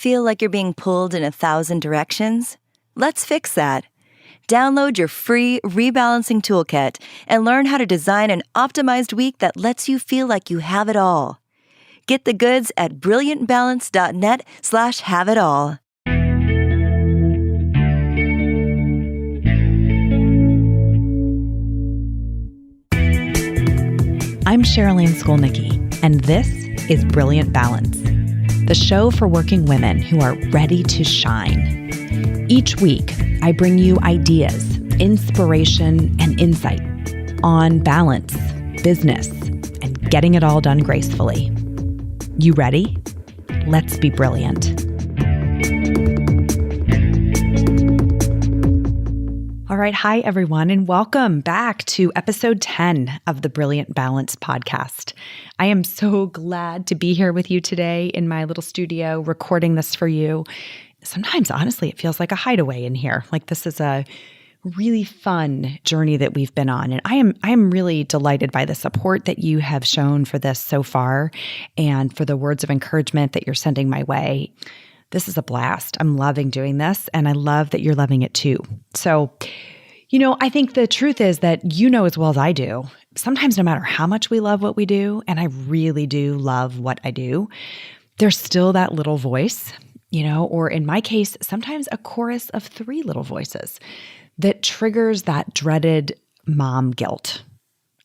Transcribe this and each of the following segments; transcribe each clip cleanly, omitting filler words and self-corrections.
feel like you're being pulled in 1,000 directions? Let's fix that. Download your free rebalancing toolkit and learn how to design an optimized week that lets you feel like you have it all. Get the goods at brilliantbalance.net/have-it-all. I'm Cherylanne Skolnicki, and this is Brilliant Balance, the show for working women who are ready to shine. Each week, I bring you ideas, inspiration, and insight on balance, business, and getting it all done gracefully. You ready? Let's be brilliant. All right. Hi, everyone, and welcome back to episode 10 of the Brilliant Balance podcast. I am so glad to be here with you today in my little studio recording this for you. Sometimes, honestly, it feels like a hideaway in here. Like this is a really fun journey that we've been on. And I am really delighted by the support that you have shown for this so far and for the words of encouragement that you're sending my way. This is a blast. I'm loving doing this, and I love that you're loving it too. So, I think the truth is that you know as well as I do, sometimes no matter how much we love what we do, and I really do love what I do, there's still that little voice, or in my case, sometimes a chorus of 3 little voices that triggers that dreaded mom guilt.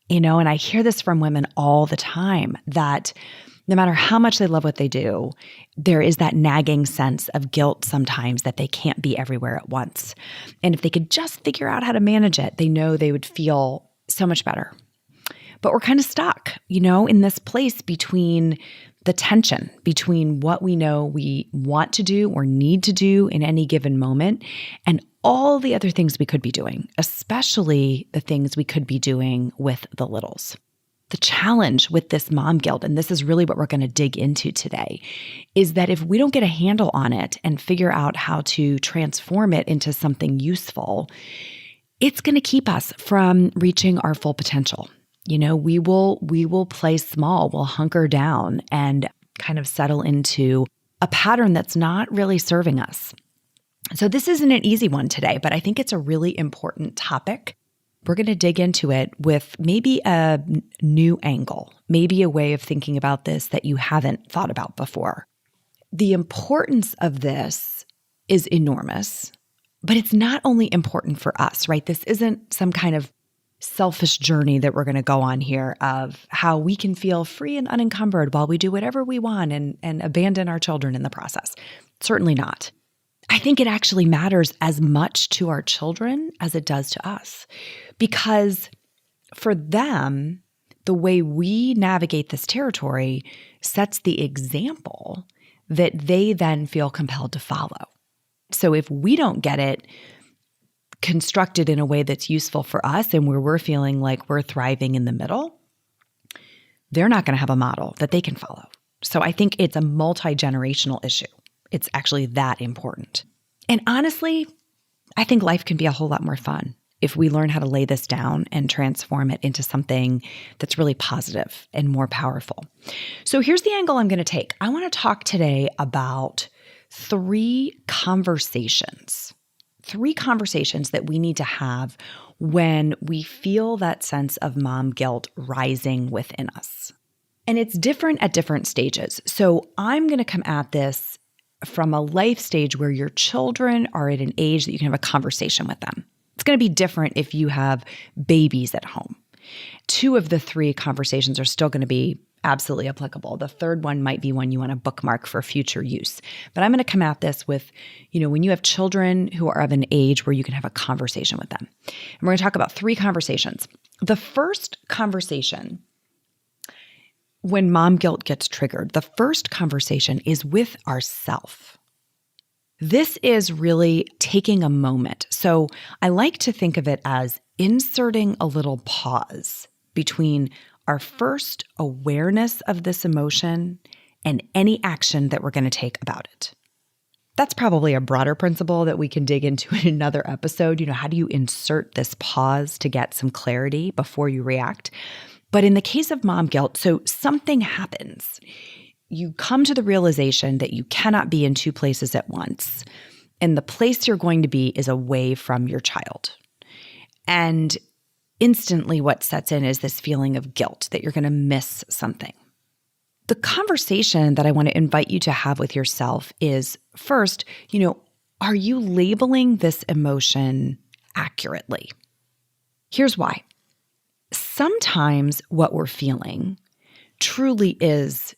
And I hear this from women all the time that no matter how much they love what they do, there is that nagging sense of guilt sometimes that they can't be everywhere at once. And if they could just figure out how to manage it, they know they would feel so much better. But we're kind of stuck, in this place between the tension between what we know we want to do or need to do in any given moment and all the other things we could be doing, especially the things we could be doing with the littles. The challenge with this mom guilt, and this is really what we're going to dig into today, is that if we don't get a handle on it and figure out how to transform it into something useful, it's going to keep us from reaching our full potential. We will play small, we'll hunker down and kind of settle into a pattern that's not really serving us. So this isn't an easy one today, but I think it's a really important topic. We're going to dig into it with maybe a new angle, maybe a way of thinking about this that you haven't thought about before. The importance of this is enormous, but it's not only important for us, right? This isn't some kind of selfish journey that we're going to go on here of how we can feel free and unencumbered while we do whatever we want and abandon our children in the process. Certainly not. I think it actually matters as much to our children as it does to us, because for them, the way we navigate this territory sets the example that they then feel compelled to follow. So if we don't get it constructed in a way that's useful for us and where we're feeling like we're thriving in the middle, they're not going to have a model that they can follow. So I think it's a multi-generational issue. It's actually that important. And honestly, I think life can be a whole lot more fun if we learn how to lay this down and transform it into something that's really positive and more powerful. So here's the angle I'm going to take. I want to talk today about 3 conversations that we need to have when we feel that sense of mom guilt rising within us. And it's different at different stages. So I'm going to come at this from a life stage where your children are at an age that you can have a conversation with them. It's going to be different if you have babies at home. 2 of the 3 conversations are still going to be absolutely applicable. The third one might be one you want to bookmark for future use. But I'm going to come at this with, when you have children who are of an age where you can have a conversation with them. And we're going to talk about 3 conversations. The first conversation, when mom guilt gets triggered, the first conversation is with ourself. This is really taking a moment. So I like to think of it as inserting a little pause between our first awareness of this emotion and any action that we're going to take about it. That's probably a broader principle that we can dig into in another episode. How do you insert this pause to get some clarity before you react? But in the case of mom guilt, so something happens. you come to the realization that you cannot be in two places at once. And the place you're going to be is away from your child. And instantly what sets in is this feeling of guilt that you're going to miss something. The conversation that I want to invite you to have with yourself is first, are you labeling this emotion accurately? Here's why. Sometimes what we're feeling truly is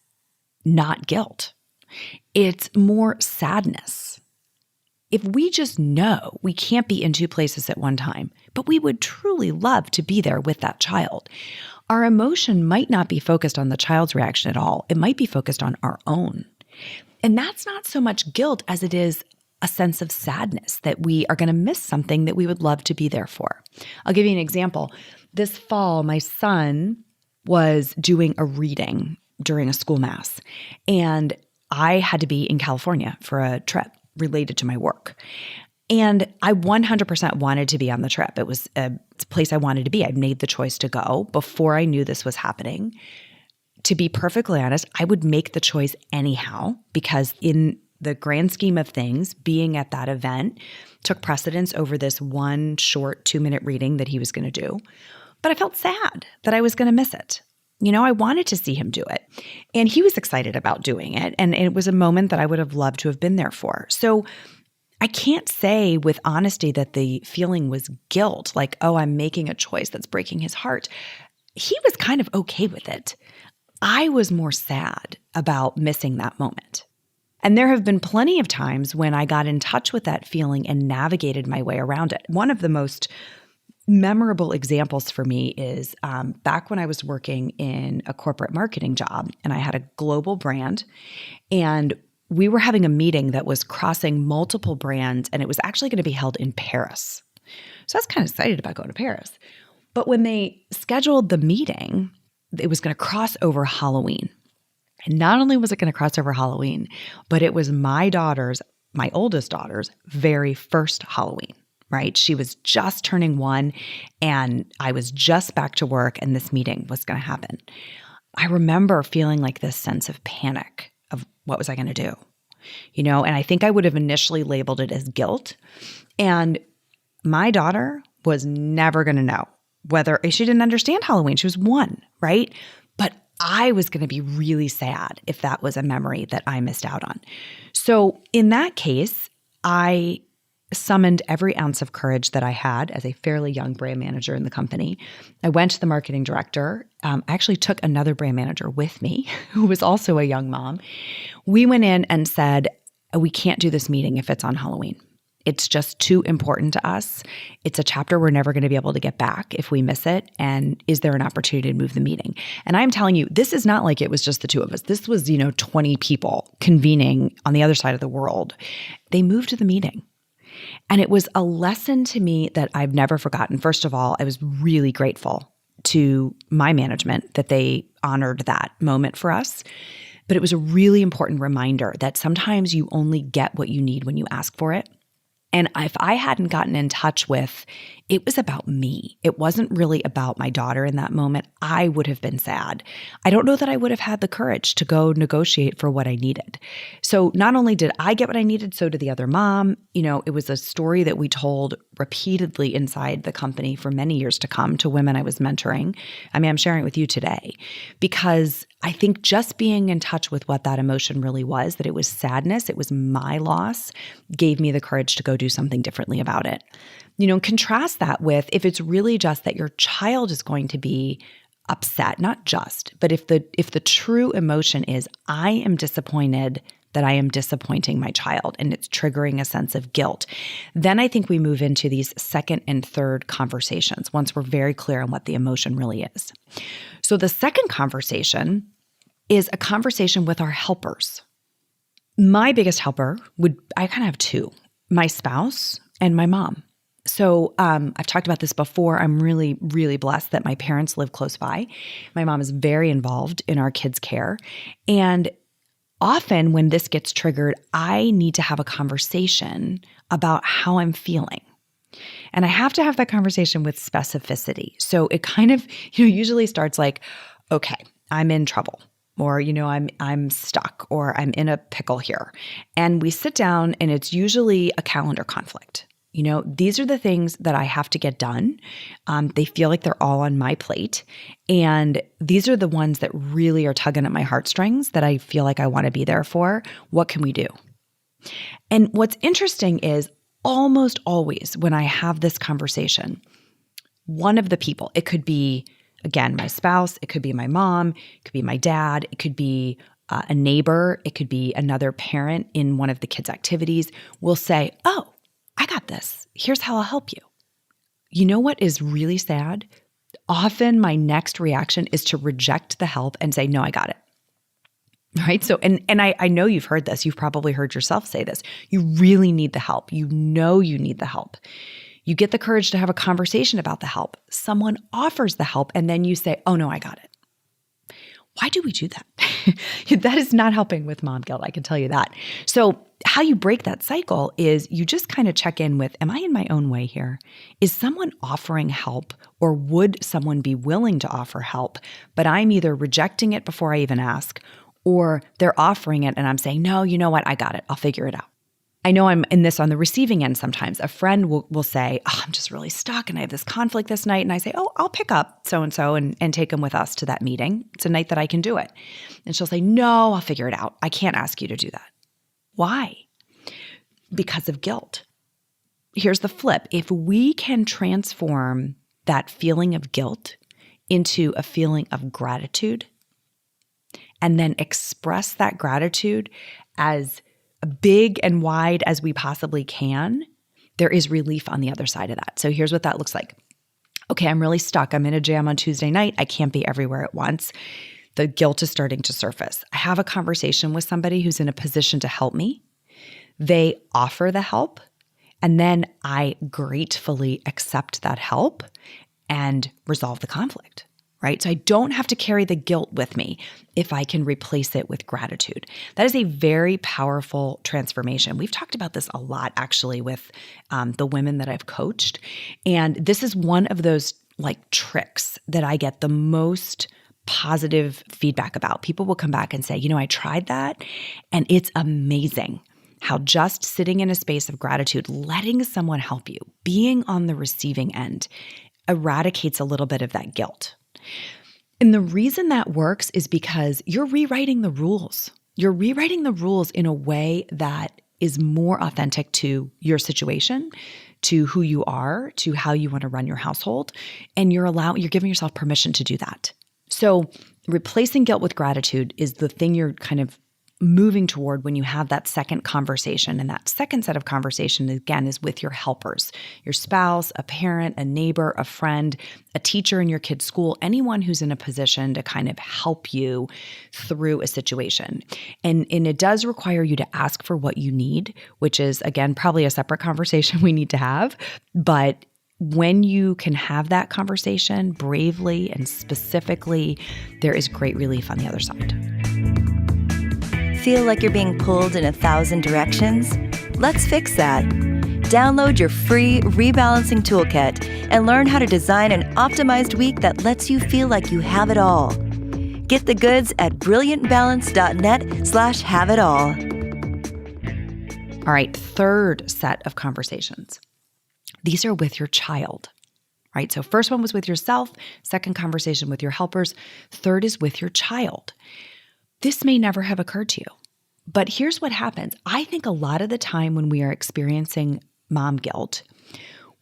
not guilt. It's more sadness. If we just know we can't be in two places at one time, but we would truly love to be there with that child, our emotion might not be focused on the child's reaction at all. It might be focused on our own. And that's not so much guilt as it is a sense of sadness that we are going to miss something that we would love to be there for. I'll give you an example. This fall, my son was doing a reading during a school mass, and I had to be in California for a trip related to my work. And I 100% wanted to be on the trip. It was a place I wanted to be. I made the choice to go before I knew this was happening. To be perfectly honest, I would make the choice anyhow, because in the grand scheme of things, being at that event took precedence over this one short 2-minute reading that he was going to do. But I felt sad that I was going to miss it. I wanted to see him do it. And he was excited about doing it. And it was a moment that I would have loved to have been there for. So I can't say with honesty that the feeling was guilt, like, oh, I'm making a choice that's breaking his heart. He was kind of okay with it. I was more sad about missing that moment. And there have been plenty of times when I got in touch with that feeling and navigated my way around it. One of the most memorable examples for me is back when I was working in a corporate marketing job, and I had a global brand, and we were having a meeting that was crossing multiple brands, and it was actually going to be held in Paris. So I was kind of excited about going to Paris. But when they scheduled the meeting, it was going to cross over Halloween. And not only was it going to cross over Halloween, but it was my oldest daughter's very first Halloween, right? She was just turning 1, and I was just back to work, and this meeting was going to happen. I remember feeling like this sense of panic of what was I going to do? And I think I would have initially labeled it as guilt. And my daughter was never going to know whether she didn't understand Halloween. She was 1, right? But I was going to be really sad if that was a memory that I missed out on. So in that case, I summoned every ounce of courage that I had as a fairly young brand manager in the company. I went to the marketing director. I actually took another brand manager with me who was also a young mom. We went in and said, we can't do this meeting if it's on Halloween. It's just too important to us. It's a chapter we're never going to be able to get back if we miss it. And is there an opportunity to move the meeting? And I'm telling you, this is not like it was just the two of us. This was, 20 people convening on the other side of the world. They moved to the meeting. And it was a lesson to me that I've never forgotten. First of all, I was really grateful to my management that they honored that moment for us. But it was a really important reminder that sometimes you only get what you need when you ask for it. And if I hadn't gotten in touch with, it was about me. It wasn't really about my daughter in that moment. I would have been sad. I don't know that I would have had the courage to go negotiate for what I needed. So not only did I get what I needed, so did the other mom. It was a story that we told repeatedly inside the company for many years to come to women I was mentoring. I'm sharing it with you today because I think just being in touch with what that emotion really was, that it was sadness, it was my loss, gave me the courage to go do something differently about it. Contrast that with if it's really just that your child is going to be upset, not just, but if the true emotion is I am disappointed that I am disappointing my child and it's triggering a sense of guilt, then I think we move into these second and third conversations once we're very clear on what the emotion really is. So the second conversation is a conversation with our helpers. My biggest helper I kind of have two, my spouse and my mom. So I've talked about this before. I'm really, really blessed that my parents live close by. My mom is very involved in our kids' care. And often when this gets triggered, I need to have a conversation about how I'm feeling. And I have to have that conversation with specificity. So it kind of, usually starts like, okay, I'm in trouble. or, I'm stuck, or I'm in a pickle here. And we sit down and it's usually a calendar conflict. These are the things that I have to get done. They feel like they're all on my plate. And these are the ones that really are tugging at my heartstrings that I feel like I want to be there for. What can we do? And what's interesting is almost always when I have this conversation, one of the people, it could be, again, my spouse, it could be my mom, it could be my dad, it could be a neighbor, it could be another parent in one of the kids' activities, will say, "Oh, I got this. Here's how I'll help you." You know what is really sad? Often my next reaction is to reject the help and say, "No, I got it." Right? So, and I know you've heard this. You've probably heard yourself say this. You really need the help. You know you need the help. You get the courage to have a conversation about the help. Someone offers the help and then you say, "Oh no, I got it." Why do we do that? That is not helping with mom guilt, I can tell you that. So how you break that cycle is you just kind of check in with, am I in my own way here? Is someone offering help, or would someone be willing to offer help, but I'm either rejecting it before I even ask, or they're offering it and I'm saying, "No, you know what? I got it. I'll figure it out." I know I'm in this on the receiving end sometimes. A friend will say, "Oh, I'm just really stuck and I have this conflict this night." And I say, "Oh, I'll pick up so-and-so and take them with us to that meeting. It's a night that I can do it." And she'll say, "No, I'll figure it out. I can't ask you to do that." Why? Because of guilt. Here's the flip. If we can transform that feeling of guilt into a feeling of gratitude, and then express that gratitude as big and wide as we possibly can, there is relief on the other side of that. So here's what that looks like. Okay, I'm really stuck. I'm in a jam on Tuesday night. I can't be everywhere at once. The guilt is starting to surface. I have a conversation with somebody who's in a position to help me. They offer the help, and then I gratefully accept that help and resolve the conflict. Right? So I don't have to carry the guilt with me if I can replace it with gratitude. That is a very powerful transformation. We've talked about this a lot actually with the women that I've coached. And this is one of those tricks that I get the most positive feedback about. People will come back and say, "I tried that and it's amazing how just sitting in a space of gratitude, letting someone help you, being on the receiving end, eradicates a little bit of that guilt." And the reason that works is because you're rewriting the rules. You're rewriting the rules in a way that is more authentic to your situation, to who you are, to how you want to run your household. And you're giving yourself permission to do that. So replacing guilt with gratitude is the thing you're kind of moving toward when you have that second conversation. And that second set of conversation, again, is with your helpers, your spouse, a parent, a neighbor, a friend, a teacher in your kid's school, anyone who's in a position to kind of help you through a situation. And it does require you to ask for what you need, which is, again, probably a separate conversation we need to have. But when you can have that conversation bravely and specifically, there is great relief on the other side. Feel like you're being pulled in 1,000 directions? Let's fix that. Download your free rebalancing toolkit and learn how to design an optimized week that lets you feel like you have it all. Get the goods at brilliantbalance.net/have-it-all. All right, third set of conversations. These are with your child, right? So first one was with yourself, second conversation with your helpers, third is with your child. This may never have occurred to you, but here's what happens. I think a lot of the time when we are experiencing mom guilt,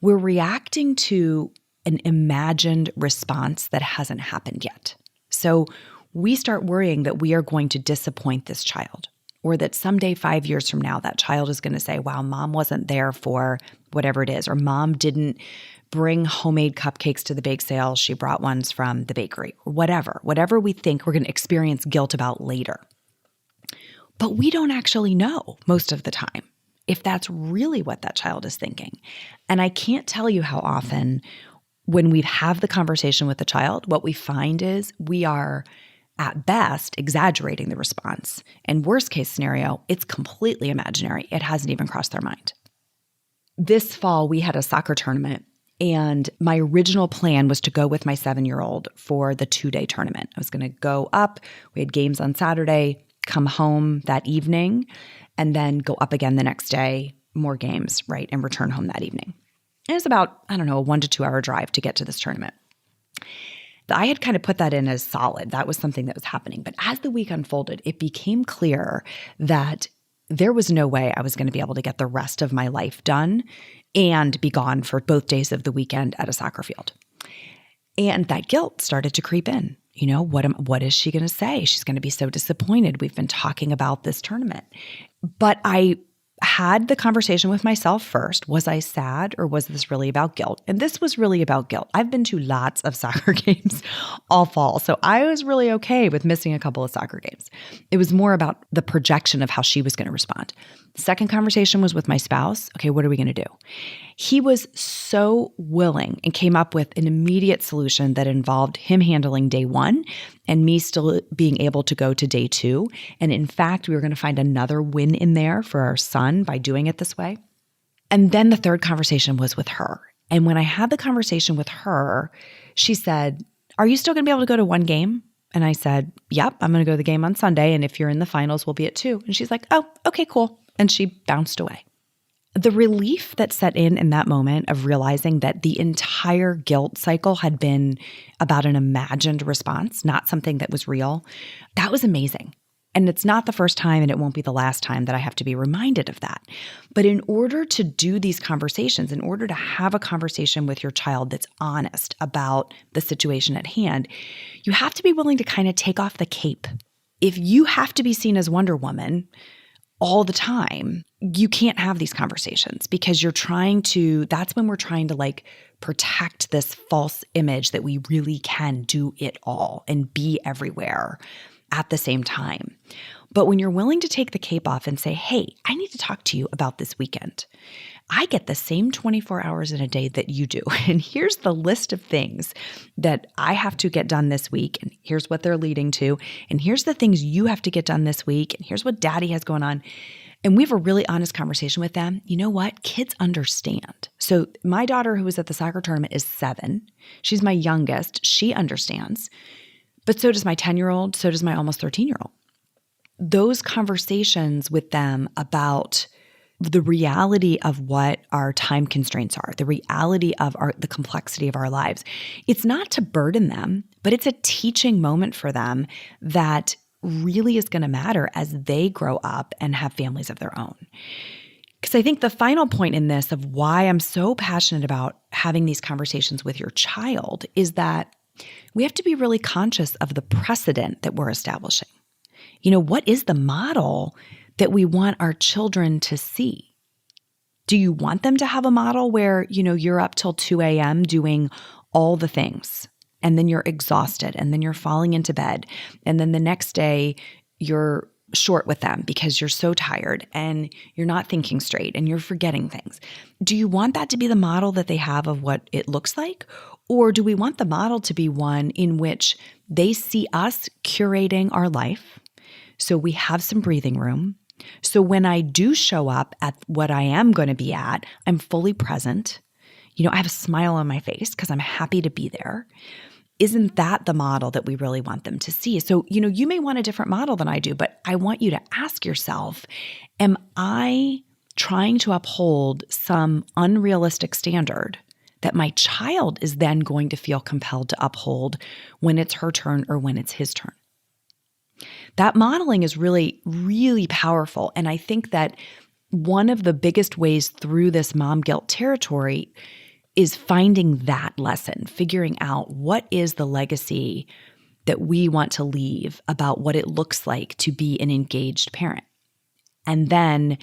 we're reacting to an imagined response that hasn't happened yet. So we start worrying that we are going to disappoint this child, or that someday 5 years from now, that child is going to say, "Wow, mom wasn't there for whatever it is," or "Mom didn't bring homemade cupcakes to the bake sale. She brought ones from the bakery," or whatever we think we're going to experience guilt about later. But we don't actually know most of the time if that's really what that child is thinking. And I can't tell you how often when we have the conversation with the child, what we find is we are at best exaggerating the response. And worst case scenario, it's completely imaginary. It hasn't even crossed their mind. This fall, we had a soccer tournament And my original plan was to go with my 7-year-old for the 2-day tournament. I was going to go up. We had games on Saturday, come home that evening, and then go up again the next day, more games, right, and return home that evening. It was about, a 1 to 2 hour drive to get to this tournament. I had kind of put that in as solid. That was something that was happening. But as the week unfolded, it became clear that there was no way I was going to be able to get the rest of my life done and be gone for both days of the weekend at a soccer field. And that guilt started to creep in. What is she going to say? She's going to be so disappointed. We've been talking about this tournament. But I had the conversation with myself first. Was I sad, or was this really about guilt? And this was really about guilt. I've been to lots of soccer games all fall, so I was really okay with missing a couple of soccer games. It was more about the projection of how she was going to respond. The second conversation was with my spouse. Okay, what are we going to do? He was so willing and came up with an immediate solution that involved him handling day 1 and me still being able to go to day 2. And in fact, we were going to find another win in there for our son by doing it this way. And then the third conversation was with her. And when I had the conversation with her, she said, "Are you still going to be able to go to 1 game?" And I said, "Yep, I'm going to go to the game on Sunday. And if you're in the finals, we'll be at 2. And she's like, "Oh, okay, cool." And she bounced away. The relief that set in that moment of realizing that the entire guilt cycle had been about an imagined response, not something that was real, that was amazing. And it's not the first time, and it won't be the last time that I have to be reminded of that. But in order to do these conversations, in order to have a conversation with your child that's honest about the situation at hand, you have to be willing to kind of take off the cape. If you have to be seen as Wonder Woman all the time, you can't have these conversations because that's when we're trying to protect this false image that we really can do it all and be everywhere at the same time. But when you're willing to take the cape off and say, "Hey, I need to talk to you about this weekend. I get the same 24 hours in a day that you do. And here's the list of things that I have to get done this week. And here's what they're leading to. And here's the things you have to get done this week. And here's what daddy has going on." And we have a really honest conversation with them. You know what? Kids understand. So my daughter, who was at the soccer tournament, is 7. She's my youngest. She understands. But so does my 10-year-old. So does my almost 13-year-old. Those conversations with them about the reality of what our time constraints are, the reality of the complexity of our lives. It's not to burden them, but it's a teaching moment for them that really is going to matter as they grow up and have families of their own. Because I think the final point in this of why I'm so passionate about having these conversations with your child is that we have to be really conscious of the precedent that we're establishing. What is the model that we want our children to see? Do you want them to have a model where, you're up till 2 a.m. doing all the things, and then you're exhausted, and then you're falling into bed, and then the next day you're short with them because you're so tired and you're not thinking straight and you're forgetting things? Do you want that to be the model that they have of what it looks like? Or do we want the model to be one in which they see us curating our life? So we have some breathing room. So when I do show up at what I am going to be at, I'm fully present. I have a smile on my face because I'm happy to be there. Isn't that the model that we really want them to see? So, you may want a different model than I do, but I want you to ask yourself, am I trying to uphold some unrealistic standard that my child is then going to feel compelled to uphold when it's her turn or when it's his turn? That modeling is really, really powerful. And I think that one of the biggest ways through this mom guilt territory is finding that lesson, figuring out what is the legacy that we want to leave about what it looks like to be an engaged parent. And then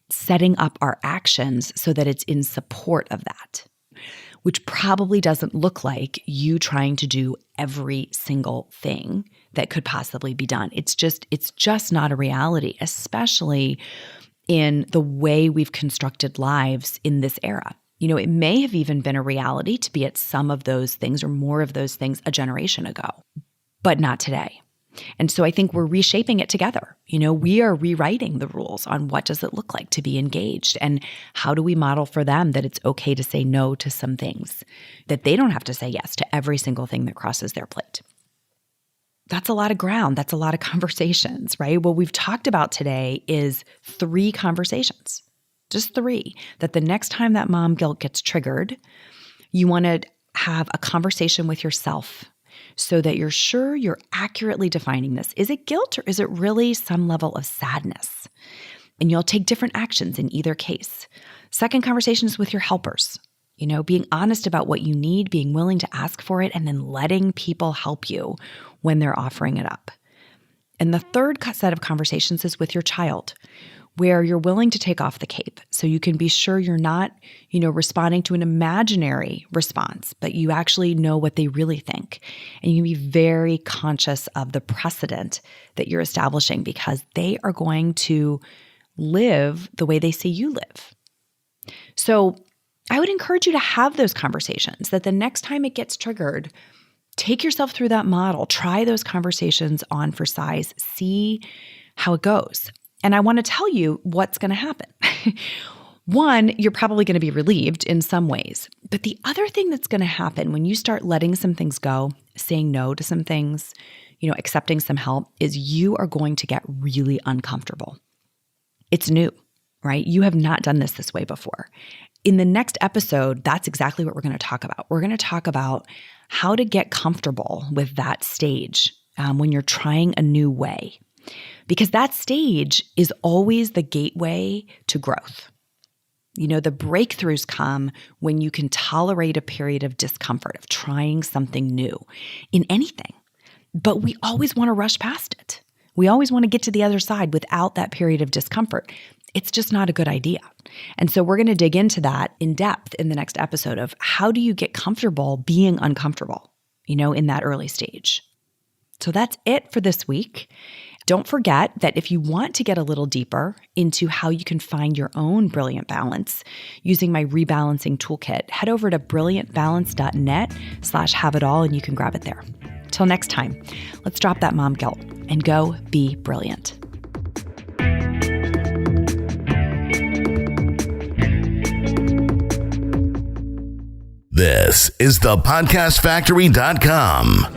setting up our actions so that it's in support of that, which probably doesn't look like you trying to do every single thing that could possibly be done. It's just not a reality, especially in the way we've constructed lives in this era. It may have even been a reality to be at some of those things or more of those things a generation ago, but not today. And so I think we're reshaping it together. We are rewriting the rules on what does it look like to be engaged, and how do we model for them that it's okay to say no to some things, that they don't have to say yes to every single thing that crosses their plate. That's a lot of ground. That's a lot of conversations, right? What we've talked about today is 3 conversations, just 3, that the next time that mom guilt gets triggered, you want to have a conversation with yourself so that you're sure you're accurately defining this. Is it guilt, or is it really some level of sadness? And you'll take different actions in either case. Second conversation is with your helpers. Being honest about what you need, being willing to ask for it, and then letting people help you when they're offering it up. And the third set of conversations is with your child, where you're willing to take off the cape so you can be sure you're not, responding to an imaginary response, but you actually know what they really think. And you can be very conscious of the precedent that you're establishing, because they are going to live the way they say you live. So I would encourage you to have those conversations, that the next time it gets triggered, take yourself through that model, try those conversations on for size, see how it goes. And I want to tell you what's going to happen. One, you're probably going to be relieved in some ways. But the other thing that's going to happen when you start letting some things go, saying no to some things, accepting some help, is you are going to get really uncomfortable. It's new, right? You have not done this way before. In the next episode, that's exactly what we're going to talk about. We're going to talk about how to get comfortable with that stage when you're trying a new way. Because that stage is always the gateway to growth. The breakthroughs come when you can tolerate a period of discomfort, of trying something new in anything. But we always want to rush past it. We always want to get to the other side without that period of discomfort. It's just not a good idea. And so we're going to dig into that in depth in the next episode of how do you get comfortable being uncomfortable, in that early stage. So that's it for this week. Don't forget that if you want to get a little deeper into how you can find your own brilliant balance using my rebalancing toolkit, head over to brilliantbalance.net/have-it-all and you can grab it there. Till next time, let's drop that mom guilt and go be brilliant. This is thepodcastfactory.com.